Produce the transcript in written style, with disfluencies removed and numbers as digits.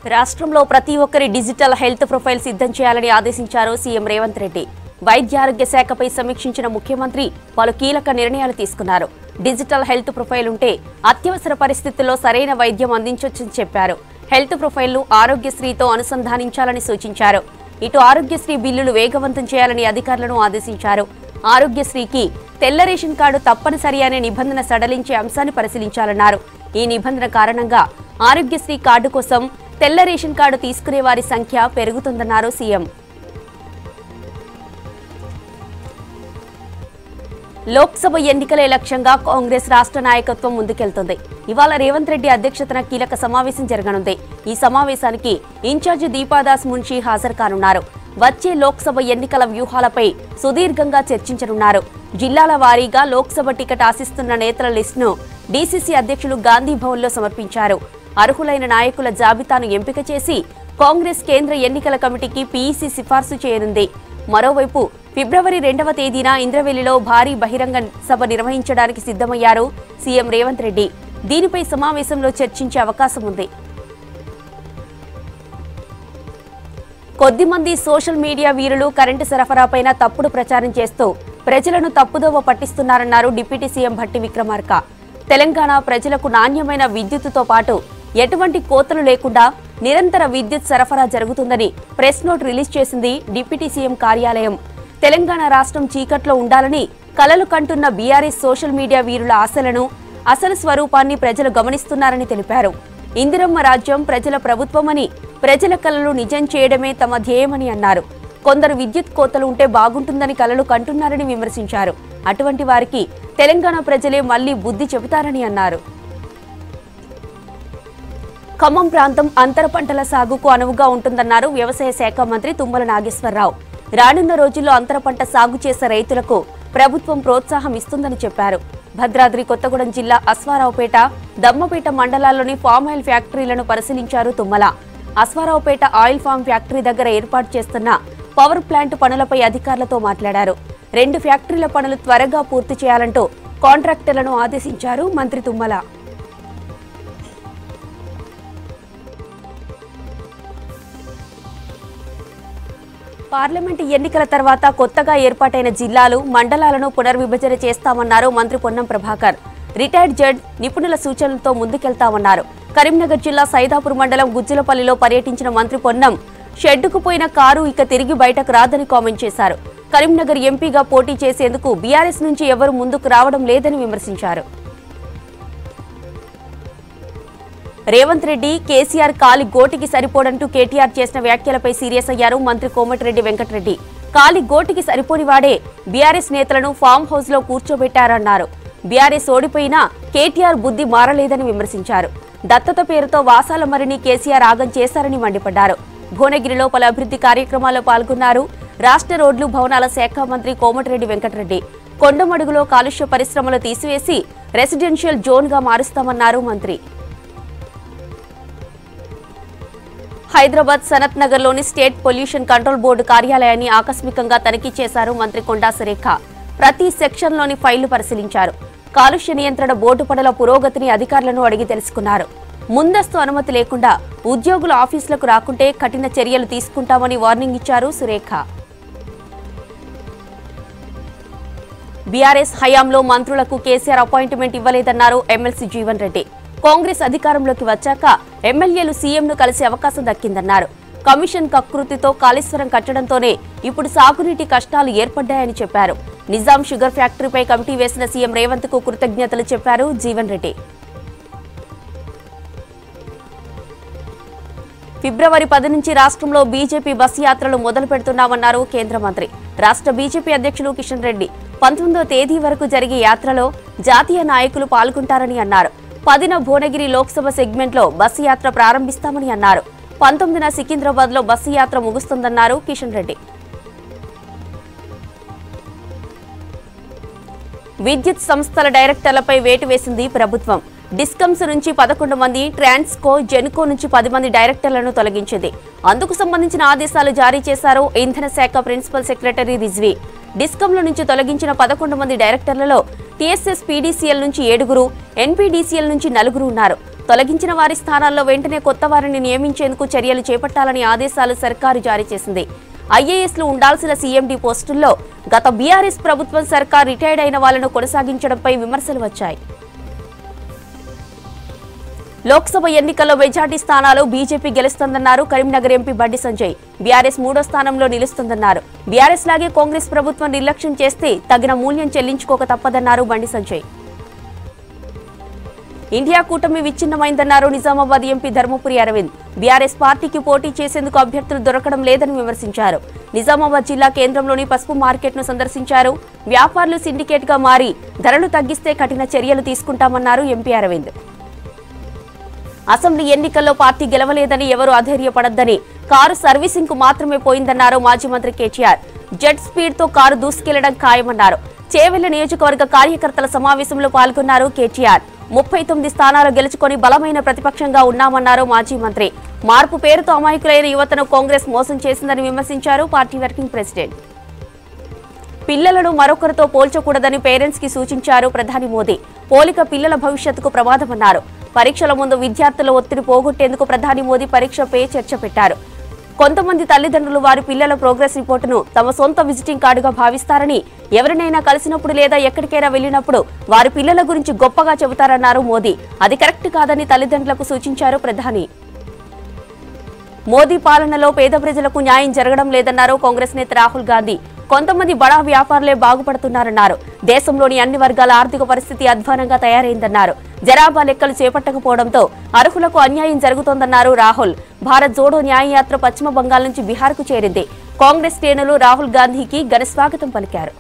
రాష్ట్రంలో ప్రతి ఒక్కరి డిజిటల్ హెల్త్ ప్రొఫైల్ సిద్ధం చేయాలని ఆదేశించారు సీఎం రేవంత్ రెడ్డి. వైద్య ఆరోగ్య శాఖపై సమీక్షించిన ముఖ్యమంత్రి పలు కీలక నిర్ణయాలు తీసుకున్నారు. డిజిటల్ హెల్త్ ప్రొఫైల్ ఉంటే అత్యవసర పరిస్థితుల్లో సరైన వైద్యం అందించొచ్చని చెప్పారు. హెల్త్ ప్రొఫైల్ను ఆరోగ్యశ్రీతో అనుసంధానించాలని సూచించారు. ఇటు ఆరోగ్యశ్రీ బిల్లులు వేగవంతం చేయాలని అధికారులను ఆదేశించారు. ఆరోగ్యశ్రీకి తెల్ల రేషన్ కార్డు తప్పనిసరి అనే నిబంధన సడలించే అంశాన్ని పరిశీలించాలన్నారు. ఈ నిబంధన కారణంగా ఆరోగ్యశ్రీ కార్డు కోసం తెల్ల రేషన్ కార్డు తీసుకునే వారి సంఖ్య పెరుగుతుందన్నారు సీఎం. లోక్సభ ఎన్నికలే లక్ష్యంగా కాంగ్రెస్ రాష్ట్ర నాయకత్వం ముందుకెళ్తుంది. ఇవాళ రేవంత్ రెడ్డి అధ్యక్షతన కీలక సమావేశం జరగనుంది. ఈ సమావేశానికి ఇన్ఛార్జి దీపాదాస్ మున్షి హాజరు కానున్నారు. వచ్చే లోక్సభ ఎన్నికల వ్యూహాలపై సుదీర్ఘంగా చర్చించనున్నారు. జిల్లాల వారీగా లోక్సభ టికెట్ ఆశిస్తున్న నేతల లిస్టును డీసీసీ అధ్యక్షులు గాంధీ భవన్లో సమర్పించారు. అర్హులైన నాయకుల జాబితాను ఎంపిక చేసి కాంగ్రెస్ కేంద్ర ఎన్నికల కమిటీకి పీఈసీ సిఫార్సు చేయనుంది. మరోవైపు ఫిబ్రవరి 2వ తేదీన ఇంద్రవెల్లిలో భారీ బహిరంగ సభ నిర్వహించడానికి సిద్ధమయ్యారు సీఎం రేవంత్ రెడ్డి. దీనిపై సమావేశంలో చర్చించే అవకాశం ఉంది. కొద్దిమంది సోషల్ మీడియా వీరులు కరెంటు సరఫరాపైన తప్పుడు ప్రచారం చేస్తూ ప్రజలను తప్పుదోవ పట్టిస్తున్నారన్నారు డిప్యూటీ సీఎం భట్టి విక్రమార్క. తెలంగాణ ప్రజలకు నాణ్యమైన విద్యుత్తుతో పాటు ఎటువంటి కోతలు లేకుండా నిరంతర విద్యుత్ సరఫరా జరుగుతుందని ప్రెస్ నోట్ రిలీజ్ చేసింది డిప్యూటీ సీఎం కార్యాలయం. తెలంగాణ రాష్ట్రం చీకట్లో ఉండాలని కలలు కంటున్న బీఆర్ఎస్ సోషల్ మీడియా వీరుల ఆశలను, అసలు స్వరూపాన్ని ప్రజలు గమనిస్తున్నారని తెలిపారు. ఇందిరమ్మ రాజ్యం ప్రజల ప్రభుత్వమని, ప్రజల కలలు నిజం చేయడమే తమ ధ్యేయమని అన్నారు. కొందరు విద్యుత్ కోతలు ఉంటే బాగుంటుందని కలలు కంటున్నారని విమర్శించారు. అటువంటి వారికి తెలంగాణ ప్రజలే మళ్లీ బుద్ధి చెబుతారని అన్నారు. ఖమ్మం ప్రాంతం అంతర పంటల సాగుకు అనువుగా ఉంటుందన్నారు వ్యవసాయ శాఖ మంత్రి తుమ్మల నాగేశ్వరరావు. రానున్న రోజుల్లో అంతర పంట సాగు చేసే రైతులకు ప్రభుత్వం ప్రోత్సాహం ఇస్తుందని చెప్పారు. భద్రాద్రి కొత్తగూడెం జిల్లా అశ్వారావుపేట, దమ్మపేట మండలాల్లోని ఫామ్ ఆయిల్ ఫ్యాక్టరీలను పరిశీలించారు Tummala. Aswaraopet oil palm factory దగ్గర ఏర్పాటు చేస్తున్న పవర్ ప్లాంట్ పనులపై అధికారులతో మాట్లాడారు. 2 ఫ్యాక్టరీల పనులు త్వరగా పూర్తి చేయాలంటూ కాంట్రాక్టర్లను ఆదేశించారు మంత్రి తుమ్మల. పార్లమెంటు ఎన్నికల తర్వాత కొత్తగా ఏర్పాటైన జిల్లాలు, మండలాలను పునర్విభజన చేస్తామన్నారు మంత్రి పొన్నం ప్రభాకర్. రిటైర్డ్ జడ్జ్ నిపుణుల సూచనలతో ముందుకెళ్తామన్నారు. కరీంనగర్ జిల్లా సైదాపూర్ మండలం గుజ్జలపల్లిలో పర్యటించిన మంత్రి పొన్నం షెడ్డుకు పోయిన కారు ఇక తిరిగి బయటకు రాదని కామెంట్ చేశారు. కరీంనగర్ ఎంపీగా పోటీ చేసేందుకు బీఆర్ఎస్ నుంచి ఎవరు ముందుకు రావడం లేదని విమర్శించారు. రేవంత్ రెడ్డి, కేసీఆర్ కాలి గోటికి సరిపోడంటూ కేటీఆర్ చేసిన వ్యాఖ్యలపై సీరియస్ అయ్యారు మంత్రి కోమటిరెడ్డి వెంకటరెడ్డి. కాలి గోటికి సరిపోనివాడే బీఆర్ఎస్ నేతలను ఫామ్ హౌస్ లో కూర్చోబెట్టారన్నారు. బీఆర్ఎస్ ఓడిపోయినా కేటీఆర్ బుద్ధి మారలేదని విమర్శించారు. దత్తత పేరుతో వాసాల మరిని కేసీఆర్ ఆగం చేశారని మండిపడ్డారు. భువనగిరిలో పలు అభివృద్ధి కార్యక్రమాల్లో పాల్గొన్నారు రాష్ట్ర రోడ్లు భవనాల శాఖ మంత్రి కోమటిరెడ్డి వెంకటరెడ్డి. కొండమడుగులో కాలుష్య పరిశ్రమలు తీసివేసి రెసిడెన్షియల్ జోన్ గా మారుస్తామన్నారు మంత్రి. హైదరాబాద్ సనత్ నగర్ లోని స్టేట్ పొల్యూషన్ కంట్రోల్ బోర్డు కార్యాలయాన్ని ఆకస్మికంగా తనిఖీ చేశారు మంత్రి కొండా సురేఖ. ప్రతి సెక్షన్లోని ఫైళ్లు పరిశీలించారు. కాలుష్య నియంత్రణ బోర్డు పనుల పురోగతిని అధికారులను అడిగి తెలుసుకున్నారు. ముందస్తు అనుమతి లేకుండా ఉద్యోగులు ఆఫీసులకు రాకుంటే కఠిన చర్యలు తీసుకుంటామని వార్నింగ్ ఇచ్చారు సురేఖ. బీఆర్ఎస్ హయాంలో మంత్రులకు కేసీఆర్ అపాయింట్మెంట్ ఇవ్వలేదన్నారు ఎమ్మెల్సీ జీవన్ రెడ్డి. కాంగ్రెస్ అధికారంలోకి వచ్చాక ఎమ్మెల్యేలు సీఎంను కలిసే అవకాశం దక్కిందన్నారు. కమిషన్ కకృతితో కాళేశ్వరం కట్టడంతోనే ఇప్పుడు సాగునీటి కష్టాలు ఏర్పడ్డాయని చెప్పారు. నిజాం షుగర్ ఫ్యాక్టరీపై కమిటీ వేసిన సీఎం రేవంత్ కు కృతజ్ఞతలు చెప్పారు జీవన్ రెడ్డి. ఫిబ్రవరి 10 నుంచి రాష్ట్రంలో బీజేపీ బస్ యాత్రలు మొదలు పెడుతున్నామన్నారు కేంద్ర మంత్రి. రాష్ట్ర బీజేపీ అధ్యక్షులు కిషన్ రెడ్డి 19వ తేదీ వరకు జరిగే యాత్రలో జాతీయ నాయకులు పాల్గొంటారని అన్నారు. 10న భువనగిరి లోక్సభ సెగ్మెంట్లో బస్సు యాత్ర ప్రారంభిస్తామని అన్నారు. 19న సికింద్రాబాద్ లో బస్సు యాత్ర ముగుస్తుందన్నారు కిషన్ రెడ్డి. విద్యుత్ సంస్థల డైరెక్టర్లపై వేటు వేసింది ప్రభుత్వం. డిస్కమ్స్ నుంచి 11 మంది, ట్రాన్స్కో, జెన్కో నుంచి 10 మంది డైరెక్టర్లను తొలగించింది. అందుకు సంబంధించిన ఆదేశాలు జారీ చేశారు ఇంధన శాఖ ప్రిన్సిపల్ సెక్రటరీ రిజ్వీ. డిస్కంల నుంచి తొలగించిన 11 మంది డైరెక్టర్లలో టీఎస్ఎస్ పీడీసీఎల్ నుంచి 7, ఎన్పీడీసీఎల్ నుంచి 4 ఉన్నారు. తొలగించిన వారి స్థానాల్లో వెంటనే కొత్త వారిని నియమించేందుకు చర్యలు చేపట్టాలని ఆదేశాలు సర్కారు జారీ చేసింది. ఐఏఎస్లు ఉండాల్సిన సీఎండీ పోస్టుల్లో గత బీఆర్ఎస్ ప్రభుత్వం సర్కార్ రిటైర్డ్ అయిన వాళ్లను కొనసాగించడంపై విమర్శలు వచ్చాయి. లోక్సభ ఎన్నికల్లో మెజార్టీ స్థానాలు BJP గెలుస్తుందన్నారు Karimnagar MP Bandi Sanjay. BRS 3వ స్థానంలో నిలుస్తుందన్నారు. బీఆర్ఎస్ లాగే కాంగ్రెస్ ప్రభుత్వం నిర్లక్ష్యం చేస్తే తగిన మూల్యం చెల్లించుకోక తప్పదన్నారు బండి సంజయ్. ఇండియా కూటమి విచ్ఛిన్నమైందన్నారు నిజామాబాద్ ఎంపీ ధర్మపురి అరవింద్. బీఆర్ఎస్ పార్టీకి పోటీ చేసేందుకు అభ్యర్థులు దొరకడం లేదని విమర్శించారు. నిజామాబాద్ జిల్లా కేంద్రంలోని పసుపు మార్కెట్ను సందర్శించారు. వ్యాపారులు సిండికేట్ గా మారి ధరలు తగ్గిస్తే కఠిన చర్యలు తీసుకుంటామన్నారు ఎంపీ అరవింద్. అసెంబ్లీ ఎన్నికల్లో పార్టీ గెలవలేదని ఎవరూ అధైర్యపడొద్దని, కారు సర్వీసింగ్ కు మాత్రమే పోయిందన్నారు మాజీ మంత్రి కేటీఆర్. జెట్ స్పీడ్ తో కారు దూసుకెళ్లడం ఖాయమన్నారు. చేవెళ్ల నియోజకవర్గ కార్యకర్తల సమావేశంలో పాల్గొన్నారు కేటీఆర్. 39 స్థానాలు గెలుచుకొని బలమైన ప్రతిపక్షంగా ఉన్నామన్నారు మాజీ మంత్రి. మార్పు పేరుతో అమాయకులైన యువతను కాంగ్రెస్ మోసం చేసిందని విమర్శించారు పార్టీ వర్కింగ్ ప్రెసిడెంట్. పిల్లలను మరొకరితో పోల్చకూడదని పేరెంట్స్ కి సూచించారు ప్రధాని మోదీ. పోలిక పిల్లల భవిష్యత్తుకు ప్రమాదమన్నారు. పరీక్షల ముందు విద్యార్థుల ఒత్తిడి పోగొట్టేందుకు ప్రధాని మోదీ పరీక్షపై చర్చ పెట్టారు. కొంతమంది తల్లిదండ్రులు వారి పిల్లల ప్రోగ్రెస్ రిపోర్టును తమ సొంత విజిటింగ్ కార్డుగా భావిస్తారని, ఎవరినైనా కలిసినప్పుడు లేదా ఎక్కడికైనా వెళ్లినప్పుడు వారి పిల్లల గురించి గొప్పగా చెబుతారన్నారు మోదీ. అది కరెక్ట్ కాదని తల్లిదండ్రులకు సూచించారు ప్రధాని. మోదీ పాలనలో పేద ప్రజలకు న్యాయం జరగడం లేదన్నారు కాంగ్రెస్ నేత రాహుల్ గాంధీ. కొంతమంది బడా వ్యాపారులే బాగుపడుతున్నారన్నారు. దేశంలోని అన్ని వర్గాల ఆర్థిక పరిస్థితి అధ్వానంగా తయారైందన్నారు. జనాభా లెక్కలు చేపట్టకపోవడంతో అర్హులకు అన్యాయం జరుగుతోందన్నారు రాహుల్. భారత్ జోడో న్యాయయాత్ర పశ్చిమ బంగాల్ నుంచి బీహార్కు చేరింది. కాంగ్రెస్ శ్రేణులు రాహుల్ గాంధీకి ఘన స్వాగతం పలికారు.